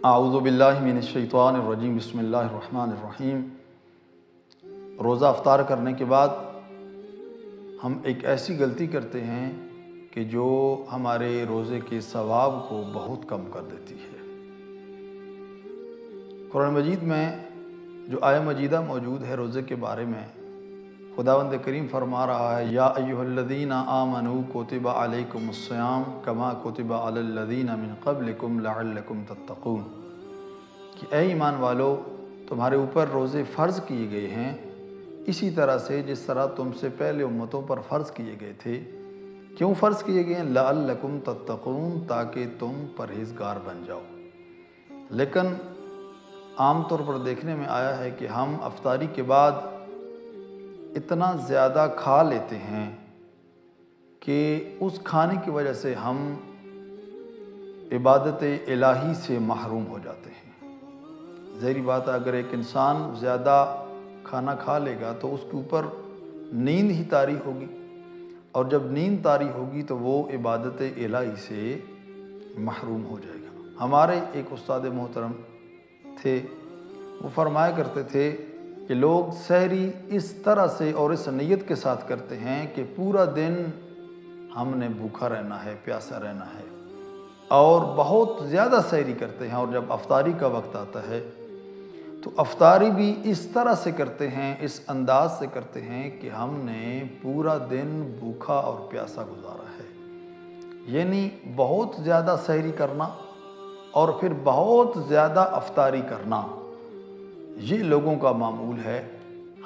اعوذ باللہ من الشیطان الرجیم بسم اللہ الرحمن الرحیم۔ روزہ افطار کرنے کے بعد ہم ایک ایسی غلطی کرتے ہیں کہ جو ہمارے روزے کے ثواب کو بہت کم کر دیتی ہے۔ قرآن مجید میں جو آیہ مجیدہ موجود ہے روزے کے بارے میں، خداوند کریم فرما رہا ہے یا ایھا الذین آمنوا کتب علیکم الصیام کما کتب علی الذین من قبلکم لعلکم تتقون، کہ اے ایمان والو تمہارے اوپر روزے فرض کیے گئے ہیں اسی طرح سے جس طرح تم سے پہلے امتوں پر فرض کیے گئے تھے۔ کیوں فرض کیے گئے ہیں؟ لعلکم تتقون، تاکہ تم پرہیزگار بن جاؤ۔ لیکن عام طور پر دیکھنے میں آیا ہے کہ ہم افطاری کے بعد اتنا زیادہ کھا لیتے ہیں کہ اس کھانے کی وجہ سے ہم عبادت الہی سے محروم ہو جاتے ہیں۔ ظاہری بات ہے، اگر ایک انسان زیادہ کھانا کھا لے گا تو اس کے اوپر نیند ہی طاری ہوگی، اور جب نیند طاری ہوگی تو وہ عبادت الہی سے محروم ہو جائے گا۔ ہمارے ایک استاد محترم تھے، وہ فرمایا کرتے تھے کہ لوگ سحری اس طرح سے اور اس نیت کے ساتھ کرتے ہیں کہ پورا دن ہم نے بھوکا رہنا ہے، پیاسا رہنا ہے، اور بہت زیادہ سحری کرتے ہیں، اور جب افطاری کا وقت آتا ہے تو افطاری بھی اس طرح سے کرتے ہیں، اس انداز سے کرتے ہیں کہ ہم نے پورا دن بھوکا اور پیاسا گزارا ہے۔ یعنی بہت زیادہ سحری کرنا اور پھر بہت زیادہ افطاری کرنا، یہ لوگوں کا معمول ہے۔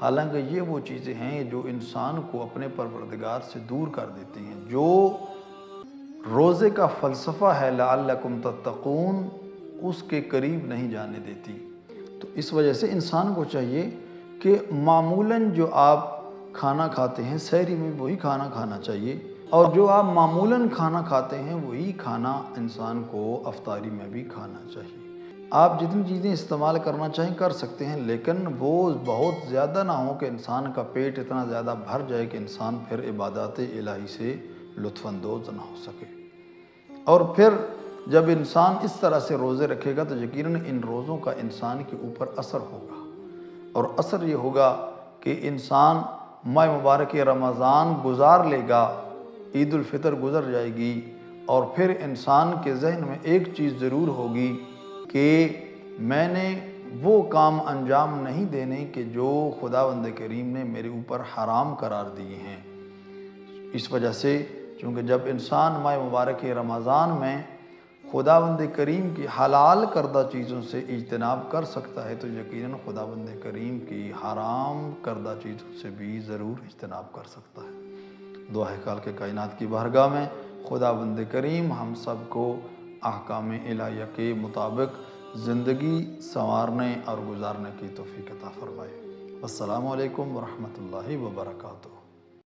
حالانکہ یہ وہ چیزیں ہیں جو انسان کو اپنے پروردگار سے دور کر دیتی ہیں۔ جو روزے کا فلسفہ ہے لعلکم تتقون، اس کے قریب نہیں جانے دیتی۔ تو اس وجہ سے انسان کو چاہیے کہ معمولاً جو آپ کھانا کھاتے ہیں سحری میں وہی کھانا کھانا چاہیے، اور جو آپ معمولاً کھانا کھاتے ہیں وہی کھانا انسان کو افطاری میں بھی کھانا چاہیے۔ آپ جتنی چیزیں استعمال کرنا چاہیں کر سکتے ہیں، لیکن وہ بہت زیادہ نہ ہو کہ انسان کا پیٹ اتنا زیادہ بھر جائے کہ انسان پھر عبادات الہی سے لطف اندوز نہ ہو سکے۔ اور پھر جب انسان اس طرح سے روزے رکھے گا تو یقیناً ان روزوں کا انسان کے اوپر اثر ہوگا، اور اثر یہ ہوگا کہ انسان ماہ مبارک رمضان گزار لے گا، عید الفطر گزر جائے گی، اور پھر انسان کے ذہن میں ایک چیز ضرور ہوگی کہ میں نے وہ کام انجام نہیں دینے کہ جو خداوند کریم نے میرے اوپر حرام قرار دیے ہیں۔ اس وجہ سے چونکہ جب انسان ماہ مبارک رمضان میں خداوند کریم کی حلال کردہ چیزوں سے اجتناب کر سکتا ہے تو یقیناً خداوند کریم کی حرام کردہ چیزوں سے بھی ضرور اجتناب کر سکتا ہے۔ دعا ہے خالق کائنات کی بارگاہ میں خداوند کریم ہم سب کو احکام الہیہ کے مطابق زندگی سنوارنے اور گزارنے کی توفیق عطا فرمائے۔ السلام علیکم ورحمۃ اللہ وبرکاتہ۔